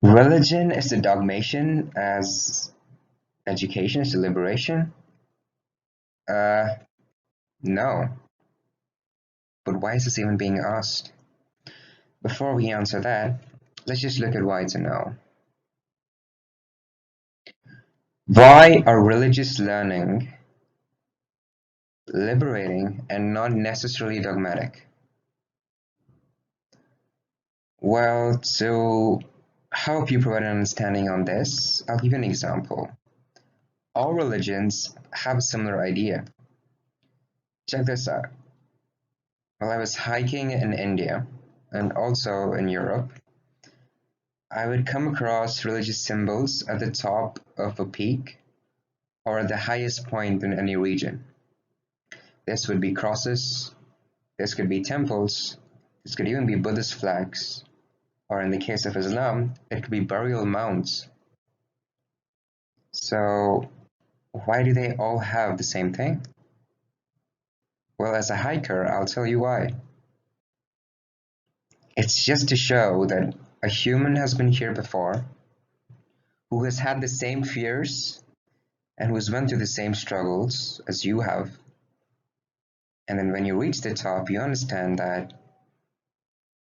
Religion is the dogmation as education is the liberation? Uh, no. But why is this even being asked? Before we answer that, let's just look at why it's a no. Why are religious learning liberating and not necessarily dogmatic? Well, to help you provide an understanding on this, I'll give you an example. All religions have a similar idea. Check this out. While I was hiking in India and also in Europe, I would come across religious symbols at the top of a peak or at the highest point in any region. This would be crosses, this could be temples, this could even be Buddhist flags, or in the case of Islam, it could be burial mounds. So, why do they all have the same thing? Well, as a hiker, I'll tell you why. It's just to show that a human has been here before, who has had the same fears, and who's went through the same struggles as you have. And then when you reach the top, you understand that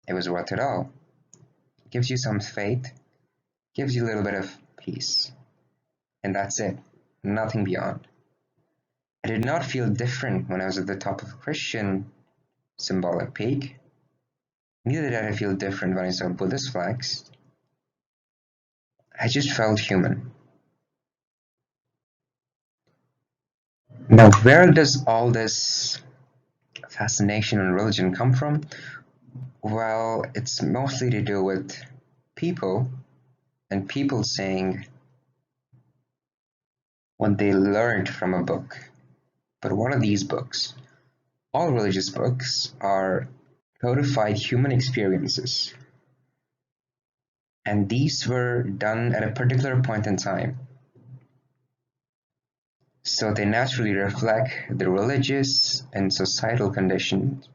it was worth it all. It gives you some faith, gives you a little bit of peace. And that's it, nothing beyond. I did not feel different when I was at the top of a Christian symbolic peak. Neither did I feel different when I saw Buddhist flags. I just felt human. Now, where does all this fascination and religion come from? Well, it's mostly to do with people and people saying what they learned from a book. But what are these books? All religious books are codified human experiences. And these were done at a particular point in time. So they naturally reflect the religious and societal conditions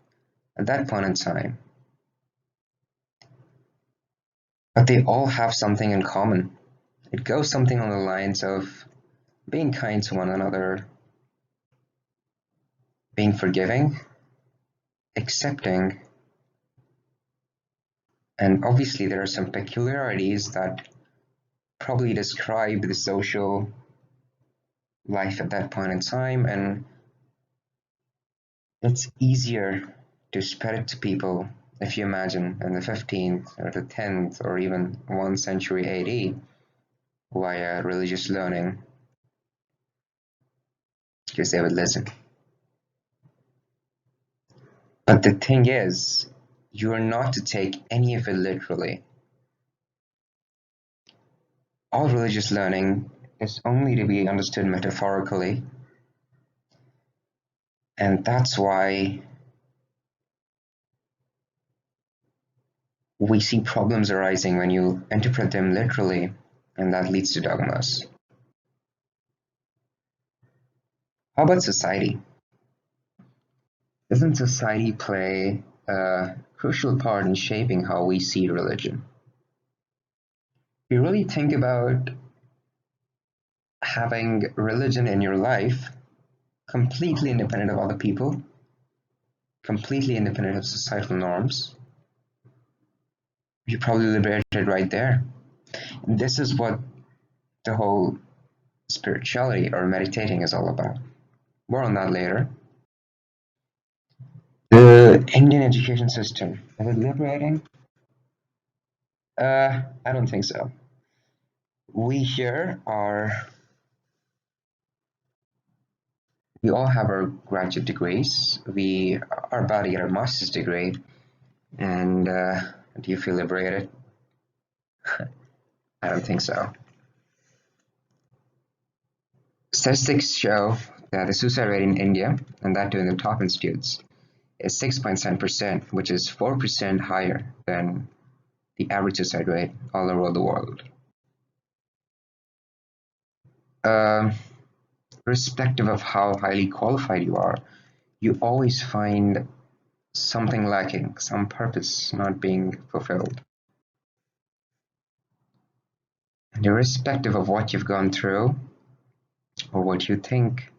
at that point in time. But they all have something in common. It goes something on the lines of being kind to one another, being forgiving, accepting, and obviously there are some peculiarities that probably describe the social life at that point in time, and it's easier to spread it to people if you imagine in the 15th or the 10th or even 1st century AD via religious learning, because they would listen. But the thing is, you are not to take any of it literally. All religious learning is only to be understood metaphorically, and that's why we see problems arising when you interpret them literally, and that leads to dogmas. How about society? Doesn't society play a crucial part in shaping how we see religion? If you really think about having religion in your life, completely independent of other people, completely independent of societal norms, you're probably liberated right there. And this is what the whole spirituality or meditating is all about. More on that later. The Indian education system, is it liberating? I don't think so. We here are, we all have our graduate degrees. We are about to get our master's degree. And do you feel liberated? I don't think so. Statistics show that the suicide rate in India, and that too in the top institutes, is 6.7%, which is 4% higher than the average suicide rate all over the world. Irrespective of how highly qualified you are, you always find something lacking, some purpose not being fulfilled. And irrespective of what you've gone through or what you think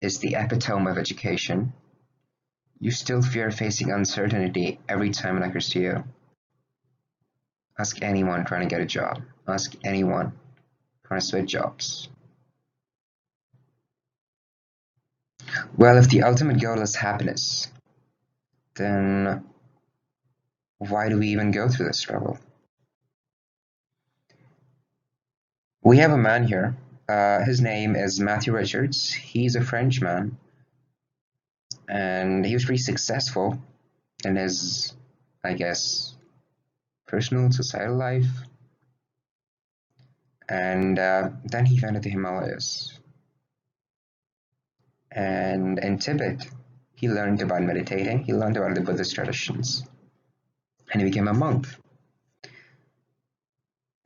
is the epitome of education, you still fear facing uncertainty every time it occurs to you. Ask anyone trying to get a job. Ask anyone trying to switch jobs. Well, if the ultimate goal is happiness, then why do we even go through this struggle? We have a man here. His name is Matthew Richards. He's a Frenchman, and he was pretty successful in his, I guess, personal and societal life. And then he went to the Himalayas. And in Tibet, he learned about meditating, he learned about the Buddhist traditions, and he became a monk.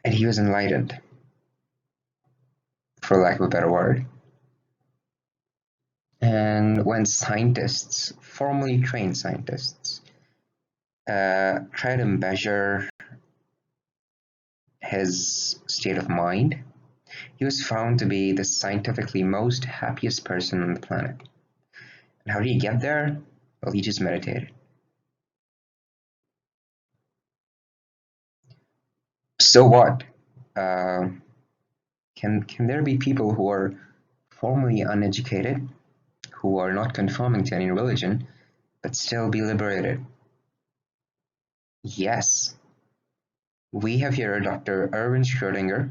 And he was enlightened, for lack of a better word. And when scientists, formally trained scientists, try to measure his state of mind, he was found to be the scientifically most happiest person on the planet. And how did he get there? Well, he just meditated. So what? Can there be people who are formally uneducated, who are not conforming to any religion, but still be liberated? Yes. We have here Dr. Erwin Schrödinger,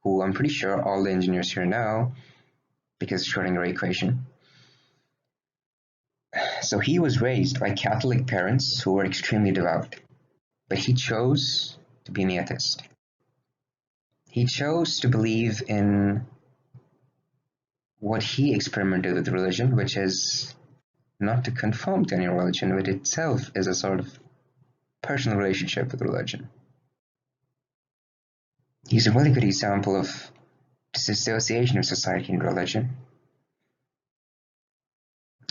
who I'm pretty sure all the engineers here know, because Schrödinger equation. So he was raised by Catholic parents who were extremely devout, but he chose to be an atheist. He chose to believe in what he experimented with religion, which is not to conform to any religion, but itself is a sort of personal relationship with religion. He's a really good example of disassociation of society and religion.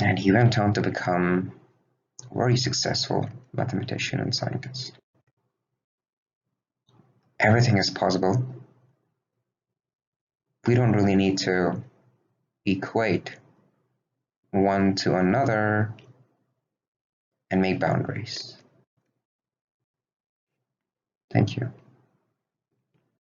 And he went on to become a very successful mathematician and scientist. Everything is possible. We don't really need to equate one to another and make boundaries. Thank you.